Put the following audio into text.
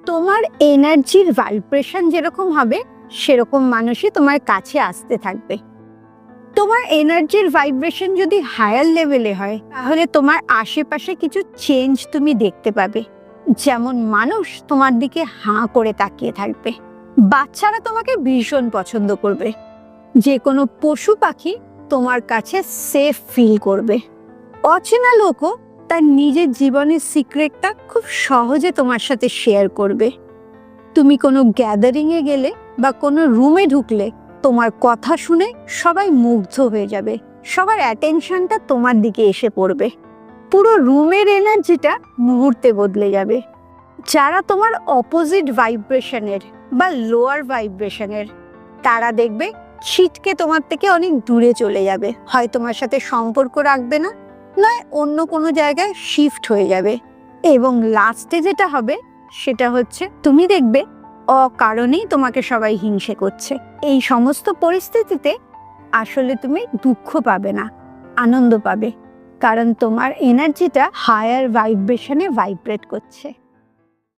তোমার এনার্জির ভাইব্রেশন যেরকম হবে সেরকম মানুষই তোমার কাছে আসতে থাকবে। তোমার এনার্জির ভাইব্রেশন যদি হায়ার লেভেলে হয় তাহলে তোমার আশেপাশে কিছু চেঞ্জ তুমি দেখতে পাবে। যেমন মানুষ তোমার দিকে হাঁ করে তাকিয়ে থাকবে, বাচ্চারা তোমাকে ভীষণ পছন্দ করবে, যে কোনো পশু পাখি তোমার কাছে সেফ ফিল করবে। অচেনা লোকও তার নিজের জীবনের সিক্রেটটা খুব সহজে তোমার সাথে শেয়ার করবে। তুমি কোনো গ্যাদারিংয়ে গেলে বা কোনো রুমে ঢুকলে তোমার কথা শুনে সবাই মুগ্ধ হয়ে যাবে, সবার অ্যাটেনশনটা তোমার দিকে এসে পড়বে। পুরো রুমের এনার্জিটা মুহূর্তে বদলে যাবে। যারা তোমার অপোজিট ভাইব্রেশনের বা লোয়ার ভাইব্রেশনের, তারা দেখবে ছিটকে তোমার থেকে অনেক দূরে চলে যাবে, হয় তোমার সাথে সম্পর্ক রাখবে না, নয় অন্য কোনো জায়গায় শিফট হয়ে যাবে। এবং লাস্টে যেটা হবে সেটা হচ্ছে তুমি দেখবে অকারণেই তোমাকে সবাই হিংসে করছে। এই সমস্ত পরিস্থিতিতে আসলে তুমি দুঃখ পাবে না, আনন্দ পাবে, কারণ তোমার এনার্জিটা হায়ার ভাইব্রেশনে ভাইব্রেট করছে।